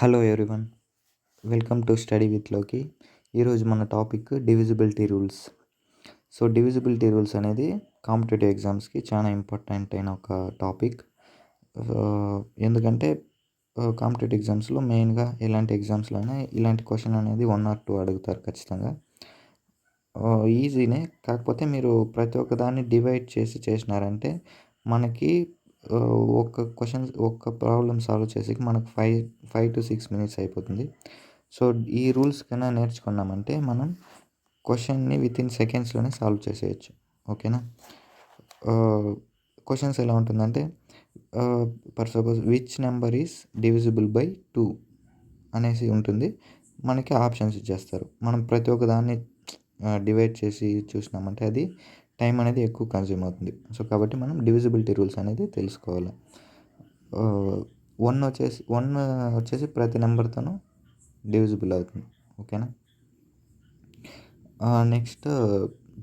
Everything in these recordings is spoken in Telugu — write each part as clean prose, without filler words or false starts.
Hello everyone, welcome to study with లోకి. ఈరోజు మన topic divisibility rules. So divisibility rules అనేది కాంపిటేటివ్ ఎగ్జామ్స్కి చాలా ఇంపార్టెంట్ అయిన ఒక టాపిక్. ఎందుకంటే కాంపిటేటివ్ ఎగ్జామ్స్లో మెయిన్గా ఎలాంటి ఎగ్జామ్స్లోనే ఇలాంటి క్వశ్చన్ అనేది 1 or 2 అడుగుతారు ఖచ్చితంగా. ఈజీనే, కాకపోతే మీరు ప్రతి ఒక్క దాన్ని డివైడ్ చేసి చేసినారంటే మనకి ఒక్క ప్రాబ్లమ్ సాల్వ్ చేసేకి మనకు 5 to 6 minutes అయిపోతుంది. సో ఈ రూల్స్ కన్నా నేర్చుకున్నామంటే మనం క్వశ్చన్ని వితిన్ సెకండ్స్లోనే సాల్వ్ చేసేయచ్చు. ఓకేనా? క్వశ్చన్స్ ఎలా ఉంటుందంటే for suppose which number is divisible by 2 అనేసి ఉంటుంది. మనకి ఆప్షన్స్ ఇచ్చేస్తారు. మనం ప్రతి ఒక్క దాన్ని డివైడ్ చేసి చూసినామంటే అది టైం అనేది ఎక్కువ కన్జ్యూమ్ అవుతుంది. సో కాబట్టి మనం డివిజిబిలిటీ రూల్స్ అనేది తెలుసుకోవాలి. 1 వచ్చేసి ప్రతి నెంబర్తోనూ డివిజిబుల్ అవుతుంది. ఓకేనా? నెక్స్ట్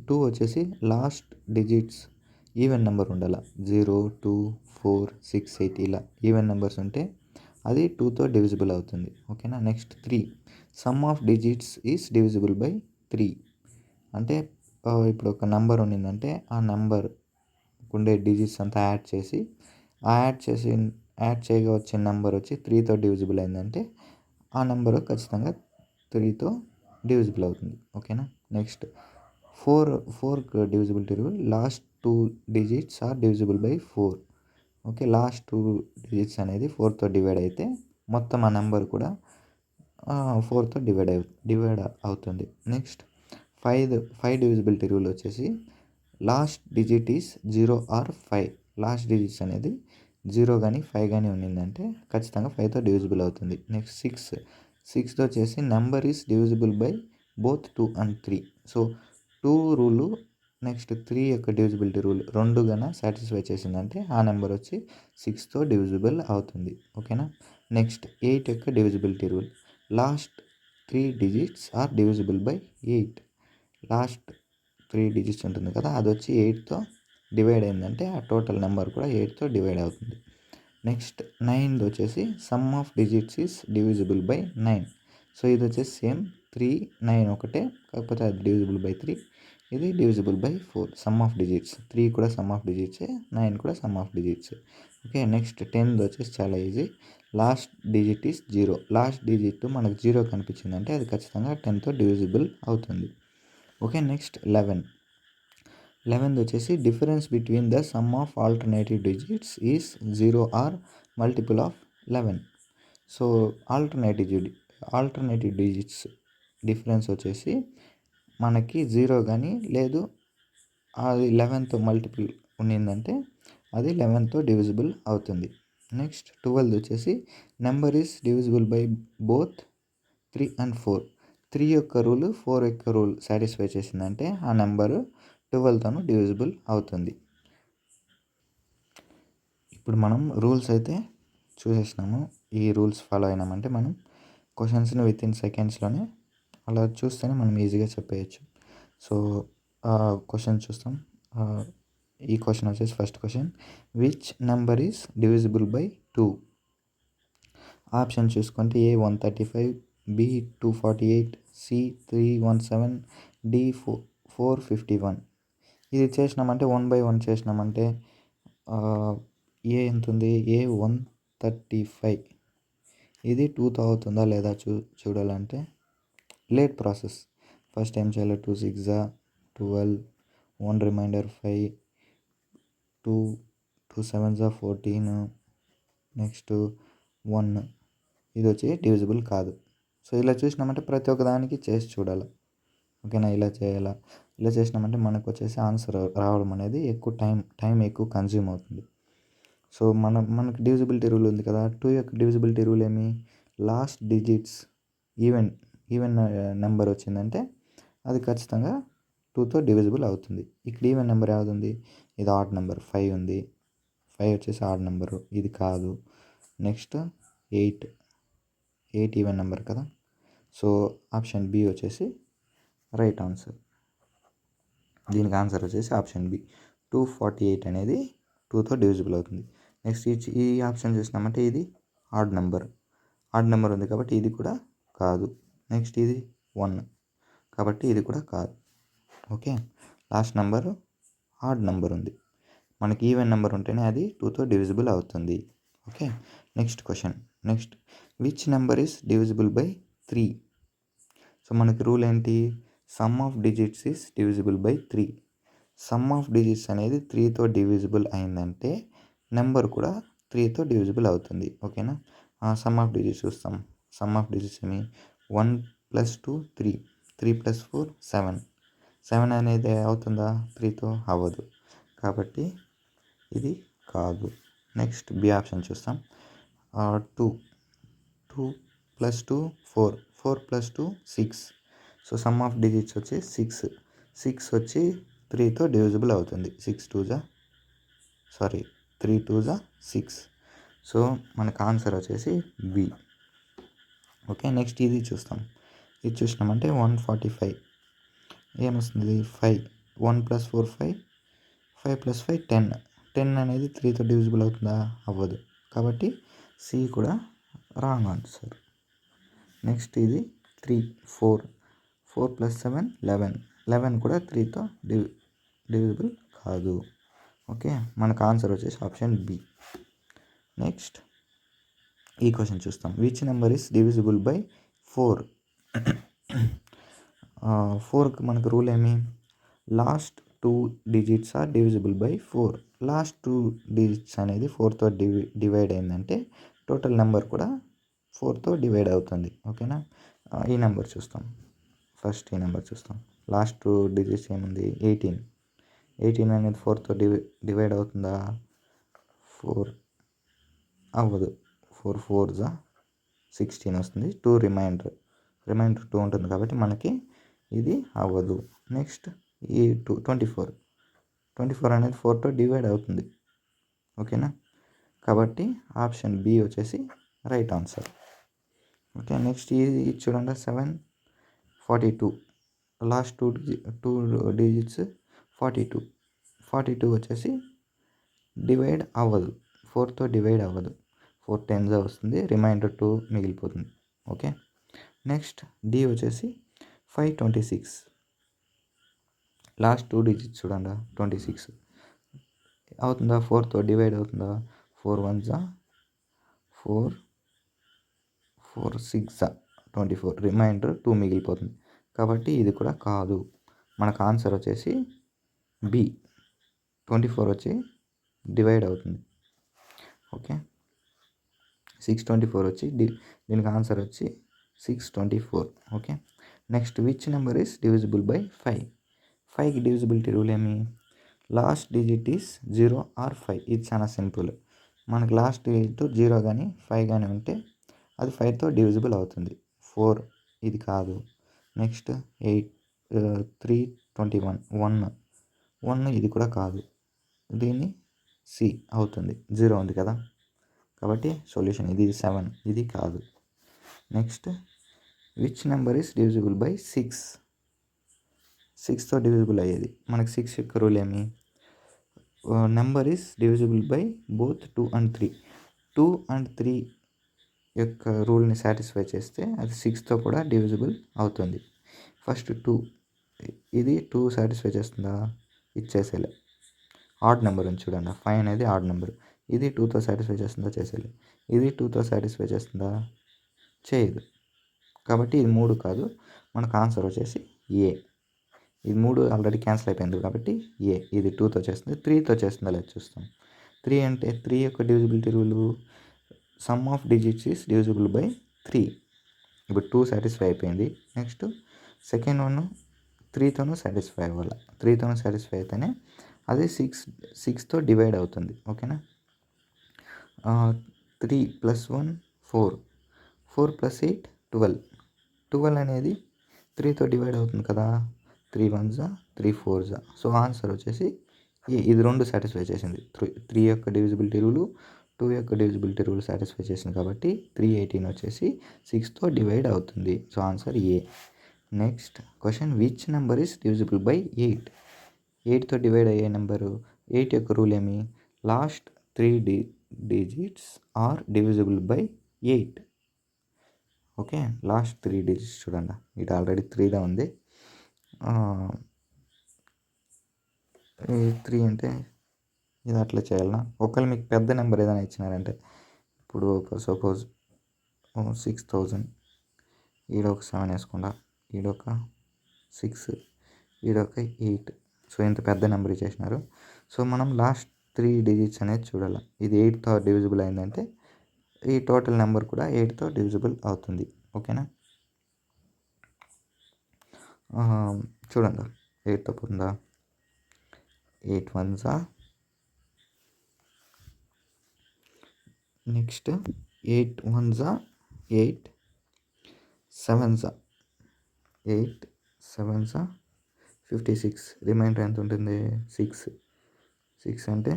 2 వచ్చేసి లాస్ట్ డిజిట్స్ ఈవెన్ నెంబర్ ఉండాలి. 0, 2, 4, 6, 8 ఇలా ఈవెన్ నెంబర్స్ ఉంటే అది 2తో డివిజిబుల్ అవుతుంది. ఓకేనా? Next 3 some of digits is divisible by 3. అంటే ఇప్పుడు ఒక నెంబర్ ఉన్నిందంటే ఆ నెంబర్ ఉండే డిజిట్స్ అంతా యాడ్ చేయగా వచ్చిన నెంబర్ వచ్చి 3తో డివిజిబుల్ అయిందంటే ఆ నెంబరు ఖచ్చితంగా 3తో డివిజిబుల్ అవుతుంది. ఓకేనా? Next 4 divisibility rule last 2 digits are divisible by 4. Okay, last 2 digits అనేది 4తో డివైడ్ అయితే మొత్తం ఆ నెంబర్ కూడా 4తో డివైడ్ అవుతుంది. నెక్స్ట్ 5 డివిజిబిలిటీ రూల్ వచ్చేసి last digit is 0 or 5. Last digits అనేది 0 కానీ 5 కానీ ఉన్నిందంటే ఖచ్చితంగా 5తో డివిజిబుల్ అవుతుంది. నెక్స్ట్ 6తో వచ్చేసి number is divisible by both 2 and 3. So 2 rule next 3 యొక్క డివిజిబిలిటీ రూల్ రెండు గాన సాటిస్ఫై చేసిందంటే ఆ నెంబర్ వచ్చి 6తో డివిజిబుల్ అవుతుంది. ఓకేనా? నెక్స్ట్ 8 యొక్క divisibility rule last 3 digits are divisible by 8. Last 3 digits ఉంటుంది కదా, అది వచ్చి 8తో డివైడ్ అయిందంటే ఆ టోటల్ నెంబర్ కూడా 8తో డివైడ్ అవుతుంది. నెక్స్ట్ 9 వచ్చేసి some of digits is divisible by 9. So ఇది వచ్చేసి సేమ్ 3, 9 ఒకటే, కాకపోతే అది డివిజిబుల్ బై 3, ఇది divisible by 4. Sum of digits 3 కూడా సమ్ ఆఫ్ డిజిట్సే, 9 కూడా సమ్ ఆఫ్ డిజిట్సే. ఓకే, నెక్స్ట్ 10 వచ్చేసి చాలా easy. Last digit is 0. Last digit మనకు 0 కనిపించిందంటే అది ఖచ్చితంగా 10తో డివిజిబుల్ అవుతుంది. ఓకే, నెక్స్ట్ 11 వచ్చేసి difference between the sum of alternative digits is 0 or multiple of 11. So alternative digits difference వచ్చేసి మనకి 0 కానీ లేదు అది 11తో మల్టిపుల్ ఉన్నిందంటే అది 11తో డివిజిబుల్ అవుతుంది. నెక్స్ట్ 12 వచ్చేసి number is divisible by both 3 and 4. 3 యొక్క రూల్ 4 యొక్క రూల్ సాటిస్ఫై చేసిందంటే ఆ నెంబరు 12తోనూ డివిజిబుల్ అవుతుంది. ఇప్పుడు మనం రూల్స్ అయితే చూసేసినాము. ఈ రూల్స్ ఫాలో అయినామంటే మనం క్వశ్చన్స్ని వితిన్ సెకండ్స్లోనే అలా చూస్తేనే మనం ఈజీగా చెప్పేయచ్చు. సో క్వశ్చన్ చూస్తాం. ఈ క్వశ్చన్ వచ్చేసి first question, which number is divisible by 2? Option చూసుకుంటే ఏ 135, బి 248, సి 317, డి 451. ఇది చేసినామంటే 1 by 1 చేసినామంటే ఏ ఎంత ఉంది? ఏ 135. ఇది 2తో అవుతుందా లేదా చూడాలంటే లేట్ ప్రాసెస్. ఫస్ట్ ఏం చేయాలి? 2 6 12, 1 రిమైండర్ 5, 2 7 14, నెక్స్ట్ 1. ఇది వచ్చి డివిజిబుల్ కాదు. సో ఇలా చూసినామంటే ప్రతి ఒక్క దానికి చేసి చూడాలి. ఓకేనా? ఇలా చేయాలా? ఇలా చేసినామంటే మనకు వచ్చేసి ఆన్సర్ రావడం అనేది ఎక్కువ టైం ఎక్కువ కన్జ్యూమ్ అవుతుంది. సో మనకు డివిజిబిలిటీ రూల్ ఉంది కదా. 2 యొక్క డివిజిబిలిటీ రూల్ ఏమి? లాస్ట్ డిజిట్స్ ఈవెన్ నెంబర్ వచ్చిందంటే అది ఖచ్చితంగా 2తో డివిజిబుల్ అవుతుంది. ఇక్కడ ఈవెన్ నెంబర్ ఏది ఉంది? ఇది ఆడ్ నెంబర్ 5 ఉంది. 5 వచ్చేసి ఆడ్ నెంబరు, ఇది కాదు. నెక్స్ట్ 8 ఈవెన్ నెంబర్ కదా. సో ఆప్షన్ బి వచ్చేసి రైట్ ఆన్సర్. దీనికి ఆన్సర్ వచ్చేసి ఆప్షన్ బి 248 అనేది 2తో డివిజిబుల్ అవుతుంది. నెక్స్ట్ ఈ ఆప్షన్ చూసినామంటే ఇది ఆడ్ నెంబర్. ఆడ్ నెంబర్ ఉంది కాబట్టి ఇది కూడా కాదు. నెక్స్ట్ ఇది 1 కాబట్టి ఇది కూడా కాదు. Okay, last number odd number ఉంది. మనకి ఈవెన్ నెంబర్ ఉంటేనే అది 2తో డివిజిబుల్ అవుతుంది. Okay, next question. Next, which number is divisible by 3? So మనకి రూల్ ఏంటి? Some of digits is divisible by 3. Some of digits అనేది 3తో డివిజిబుల్ అయిందంటే నెంబర్ కూడా 3తో డివిజిబుల్ అవుతుంది. ఓకేనా? సమ్ ఆఫ్ డిజిట్స్ చూస్తాం. సమ్ ఆఫ్ డిజిట్స్ ఏమి? 1 + 2 3, 3 + 4 7. 7 అనేది అవుతుందా? 3తో అవ్వదు కాబట్టి ఇది కాదు. నెక్స్ట్ బి ఆప్షన్ చూస్తాం. 2 + 2 4, 4 + 2 6. సో సమ్ ఆఫ్ డిజిట్స్ వచ్చి 6. 6 వచ్చి 3తో డివిజిబుల్ అవుతుంది. 3 2 6. సో మనకు ఆన్సర్ వచ్చేసి బి. ఓకే, నెక్స్ట్ ఇది చూస్తాం. ఇది చూసినామంటే 145 ఏమొస్తుంది? 5. 1 + 4 5, 5 + 5 10. 10 అనేది 3తో డివిజిబుల్ అవుతుందా? అవ్వదు కాబట్టి సి కూడా రాంగ్ ఆన్సర్. నెక్స్ట్ ఇది 3 4, 4 + 7 11. 11 కూడా 3తో డివిజిబుల్ కాదు. ఓకే, మనకు ఆన్సర్ వచ్చేసి ఆప్షన్ బి. నెక్స్ట్ ఈ క్వశ్చన్ చూస్తాం. Which number is divisible by 4? 4కి మనకు రూల్ ఏమి? Last 2 digits are divisible by 4. Last 2 digits అనేది 4తో డివైడ్ అయిందంటే టోటల్ నెంబర్ కూడా 4తో డివైడ్ అవుతుంది. ఓకేనా? ఈ నెంబర్ చూస్తాం. ఫస్ట్ ఈ నెంబర్ చూస్తాం. లాస్ట్ 2 డిజిట్స్ ఏముంది? 18. 18 అనేది 4తో డివైడ్ అవుతుందా? 4 అవ్వదు. 4 4s 16 వస్తుంది. 2 రిమైండర్ 2 ఉంటుంది కాబట్టి మనకి ఇది అవ్వదు. నెక్స్ట్ ఈ 24 అనేది 4తో డివైడ్ అవుతుంది. ఓకేనా? కాబట్టి ఆప్షన్ బి వచ్చేసి రైట్ ఆన్సర్. ఓకే, నెక్స్ట్ ఇది చూడండి. 7 42. Last 2 digits 42. 42 వచ్చేసి డివైడ్ అవ్వదు. 4తో డివైడ్ అవ్వదు. 4 10s వస్తుంది. రిమైండర్ 2 మిగిలిపోతుంది. ఓకే, నెక్స్ట్ డి వచ్చేసి 526. లాస్ట్ 2 డిజిట్స్ చూడండి. 26 అవుతుందా? 4తో డివైడ్ అవుతుందా? 4 1s 4, 4 6 24. రిమైండర్ 2 మిగిలిపోతుంది కాబట్టి ఇది కూడా కాదు. మనకు ఆన్సర్ వచ్చేసి బి. 24 వచ్చి డివైడ్ అవుతుంది. ఓకే, 624 వచ్చి దీనికి ఆన్సర్ వచ్చి 624. Okay, next which number is divisible by 5? 5కి డివిజిబిలిటీ రూల్ ఏమి? Last digit is 0 or 5. ఇది చాలా సింపుల్. మనకు లాస్ట్ డిజిట్ 0 కానీ 5 కానీ ఉంటే అది 5తో డివిజిబుల్ అవుతుంది. 4 ఇది కాదు. నెక్స్ట్ 8 3 21 1 ఇది కూడా కాదు. దీన్ని సి అవుతుంది. 0 ఉంది కదా కాబట్టి సొల్యూషన్ ఇది 7. ఇది కాదు. Next which number is divisible by 6? 6తో డివిజిబుల్ అయ్యేది. మనకి 6 యొక్క రూల్ ఏమి? Number is divisible by both 2 and 3. 2 and 3 యొక్క రూల్ని సాటిస్ఫై చేస్తే అది 6తో కూడా డివిజిబుల్ అవుతుంది. ఫస్ట్ 2 ఇది 2 సాటిస్ఫై చేస్తుందా? ఇచ్చేసేలే. ఆడ్ నెంబర్ ఉంది చూడండి. 5 అనేది ఆడ్ నెంబర్. ఇది 2తో సాటిస్ఫై చేస్తుందా? చేసేలే. ఇది 2తో సాటిస్ఫై చేస్తుందా? చేయదు. కాబట్టి ఇది 3 కాదు. మనకు ఆన్సర్ వచ్చేసి ఏ. ఇది 3 ఆల్రెడీ క్యాన్సిల్ అయిపోయింది కాబట్టి ఏ. ఇది 2తో చేస్తుంది. 3తో చేస్తుందా లేదు చూస్తాం. 3 అంటే 3 యొక్క divisibility rule some of digits is divisible by 3. ఇప్పుడు 2 సాటిస్ఫై అయిపోయింది. నెక్స్ట్ సెకండ్ వన్ 3తోనూ సాటిస్ఫై అవ్వాలి. 3తోనూ సాటిస్ఫై అయితేనే అది 6తో డివైడ్ అవుతుంది. ఓకేనా? 3 + 1 4, 4 + 8 12. 12 అనేది 3తో డివైడ్ అవుతుంది కదా. 3 1s 3 4s. సో ఆన్సర్ వచ్చేసి ఇది 2 సాటిస్ఫై చేసింది. 3 యొక్క డివిజిబిలిటీ రూలు 2 యొక్క డివిజిబిలిటీ రూల్ సాటిస్ఫై చేసింది కాబట్టి 318 వచ్చేసి 6తో డివైడ్ అవుతుంది. So answer A. Next question. Which number is divisible by 8? 8తో డివైడ్ అయ్యే నెంబరు 8 యొక్క రూల్ ఏమి? Last 3 digits are divisible by 8. Okay, last 3 digits చూడండి, ఇది ఆల్రెడీ 3గా ఉంది. ఈ 3 అంటే ఇది అట్లా చేయాలన్నా. ఒకవేళ మీకు పెద్ద నెంబర్ ఏదైనా ఇచ్చినారంటే, ఇప్పుడు ఒక సపోజ్ 6000, ఈడొక 7 వేసుకుండా, ఈడొక 6, ఈడొక 8. సో ఇంత పెద్ద నెంబర్ ఇచ్చేసినారు. సో మనం లాస్ట్ 3 డిజిట్స్ అనేది చూడాలి. ఇది 8తో డివిజిబుల్ అయిందంటే ఈ టోటల్ నెంబర్ కూడా 8తో డివిజిబుల్ అవుతుంది. ఓకేనా, చూడండి 8తో పోతుందా, 8 1s, next 8 1s 8, 7s 8, 7s 56. Reminder ఎంత ఉంటుంది, 6 అంటే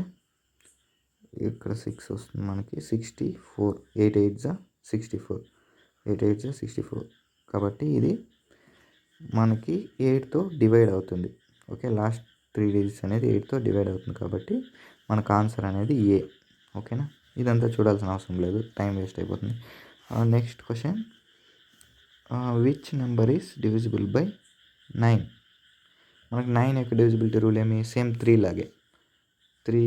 ఇక్కడ 6 వస్తుంది మనకి, 64. 8 8s 64, 8 8s 64. కాబట్టి ఇది మనకి 8తో డివైడ్ అవుతుంది. ఓకే, లాస్ట్ 3 డిజిట్స్ అనేది 8తో డివైడ్ అవుతుంది కాబట్టి మనకు ఆన్సర్ అనేది ఏ. ఓకేనా, ఇదంతా చూడాల్సిన అవసరం లేదు, టైం వేస్ట్ అయిపోతుంది. Next question, which number is divisible by 9? మనకు 9 యొక్క డివిజిబిలిటీ రూల్ ఏమి, సేమ్ 3 లాగే, 3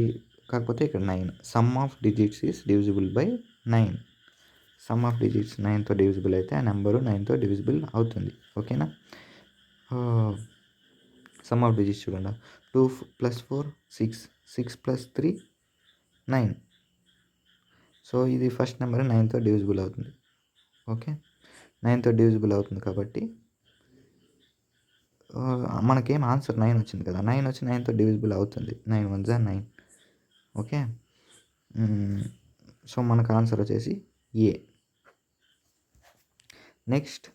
కాకపోతే ఇక్కడ 9. Sum of digits is divisible by 9. Sum of digits 9తో డివిజిబుల్ అయితే ఆ నెంబరు 9తో డివిజిబుల్ అవుతుంది. ఓకేనా, సమ్ ఆఫ్ డిజిట్స్ చూడండి, 2 + 4 6, 6 + 3 9. సో ఇది ఫస్ట్ నెంబర్ 9తో డివిజిబుల్ అవుతుంది. ఓకే, 9తో డివిజిబుల్ అవుతుంది కాబట్టి మనకేం ఆన్సర్ 9 వచ్చింది కదా, 9 వచ్చి 9తో డివిజిబుల్ అవుతుంది. 9 1s 9. ఓకే, సో మనకు ఆన్సర్ వచ్చేసి ఏ. నెక్స్ట్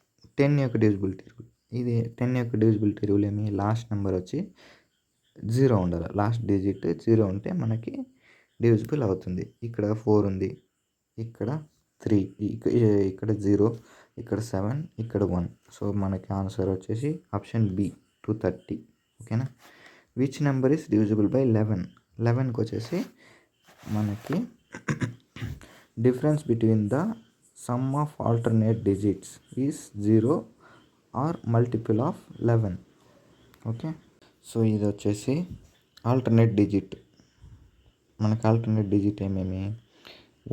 10 యొక్క డివిజిబిలిటీ రూల్. ఇది 10 యొక్క డివిజిబిలిటీ రూల్ ఏమి, లాస్ట్ నెంబర్ వచ్చి 0 ఉండాలి. లాస్ట్ డిజిట్ 0 ఉంటే మనకి డివిజిబుల్ అవుతుంది. ఇక్కడ 4 ఉంది, ఇక్కడ 3, ఇక్కడ 0, ఇక్కడ 7, ఇక్కడ 1. సో మనకి ఆన్సర్ వచ్చేసి ఆప్షన్ బి 230. ఓకేనా, which number is divisible by 11? 11కి వచ్చేసి మనకి difference between the sum of alternate digits is 0 or multiple of 11. Okay, so ఇది వచ్చేసి ఆల్టర్నేట్ డిజిట్. మనకి ఆల్టర్నేట్ డిజిట్ ఏమేమి,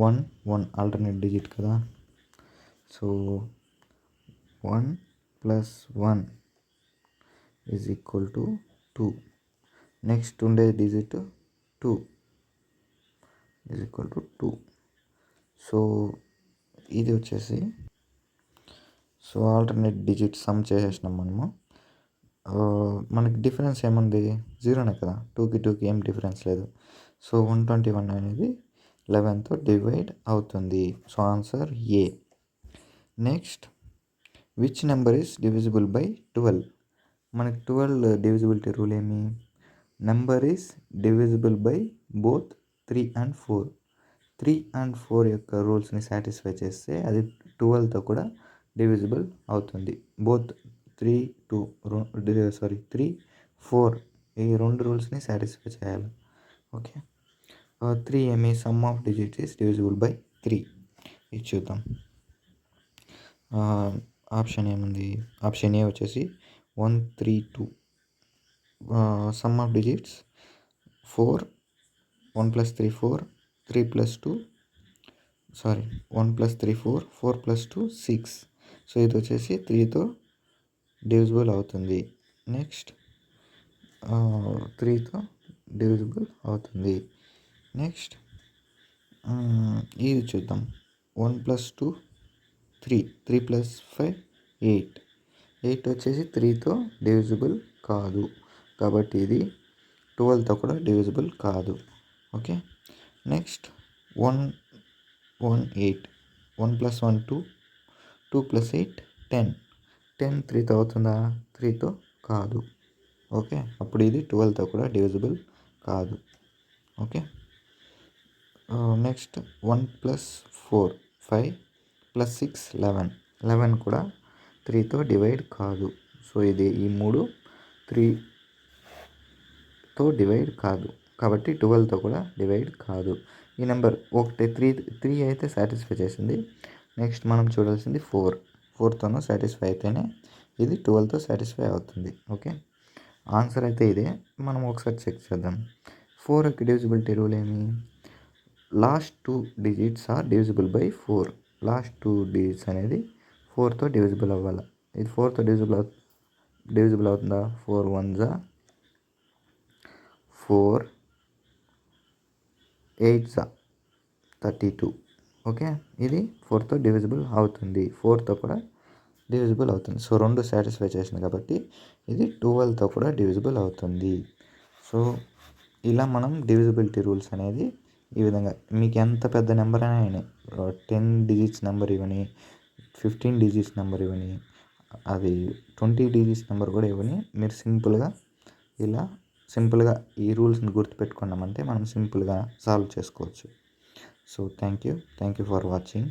1 ఆల్టర్నేట్ డిజిట్ కదా. So 1 + 1 is equal to 2. Next ఉండే digit 2 is equal to 2. So ఇది వచ్చేసి, సో ఆల్టర్నేట్ డిజిట్ సమ్ చేసేసినాం మనము. మనకి డిఫరెన్స్ ఏముంది, 0నే కదా, 2కి 2కి ఏం డిఫరెన్స్ లేదు. సో 121 అనేది 11తో డివైడ్ అవుతుంది. So answer A. Next, which number is divisible by 12? మనకి 12 డివిజిబిలిటీ రూల్ ఏమి, number is divisible by both 3 and 4. 3 and 4 యొక్క రూల్స్ని సాటిస్ఫై చేస్తే అది 12తో కూడా డివిజిబుల్ అవుతుంది. బోత్ 3 4 ఈ 2 రూల్స్ని సాటిస్ఫై చేయాలి. ఓకే, 3 ఏమి, some of digits is divisible by 3. ఇది చూద్దాం. ఆప్షన్ ఏముంది, ఆప్షన్ ఏ వచ్చేసి 1 3 2. Some of digits 4, 1 + 3 4, 3 + 2 1 + 3 4, 4 + 2 6. సో ఇది వచ్చేసి 3తో డివిజిబుల్ అవుతుంది. నెక్స్ట్ 3తో డివిజిబుల్ అవుతుంది. నెక్స్ట్ ఇది చూద్దాం, 1 + 2 3, 3 + 5 8. 8 వచ్చేసి 3తో డివిజిబుల్ కాదు కాబట్టి ఇది 12తో కూడా డివిజిబుల్ కాదు. Okay, next 1 1 8, 1 + 1 2, 2 + 8 10. 10 3తో అవుతుందా, 3తో కాదు. ఓకే, అప్పుడు ఇది 12తో కూడా డివిజిబుల్ కాదు. Okay, next 1 + 4 5 + 6 11. 11 కూడా 3తో డివైడ్ కాదు. సో ఇది ఈ 3 3తో డివైడ్ కాదు కాబట్టి 12తో కూడా డివైడ్ కాదు. ఈ నెంబర్ ఒకటి 3 అయితే సాటిస్ఫై చేసింది. నెక్స్ట్ మనం చూడాల్సింది 4. 4తోనూ సాటిస్ఫై అయితేనే ఇది 12తో సాటిస్ఫై అవుతుంది. ఓకే, ఆన్సర్ అయితే ఇదే. మనం ఒకసారి చెక్ చేద్దాం. 4 యొక్క డివిజిబిలిటీ రూల్ ఏమి? Last 2 digits are divisible by 4. Last 2 digits అనేది 4తో డివిజిబుల్ అవ్వాలి. ఇది 4తో డివిజిబుల్ అవుతుందా? 4 1s 4 8s 32. ఓకే, ఇది 4తో డివిజిబుల్ అవుతుంది. 4తో కూడా డివిజిబుల్ అవుతుంది. సో 2 సాటిస్ఫై చేసింది కాబట్టి ఇది 12తో కూడా డివిజిబుల్ అవుతుంది. సో ఇలా మనం డివిజిబిలిటీ రూల్స్ అనేది ఈ విధంగా, మీకు ఎంత పెద్ద నెంబర్ అయినా 10 డిజిట్స్ నెంబర్ ఇవ్వని, 15 డిజిట్స్ నెంబర్ ఇవ్వని, అది 20 డిజిట్స్ నెంబర్ కూడా ఇవ్వని, మీరు సింపుల్గా ఈ రూల్స్ని గుర్తుపెట్టుకున్నామంటే మనం సింపుల్గా సాల్వ్ చేసుకోవచ్చు. So thank you for watching.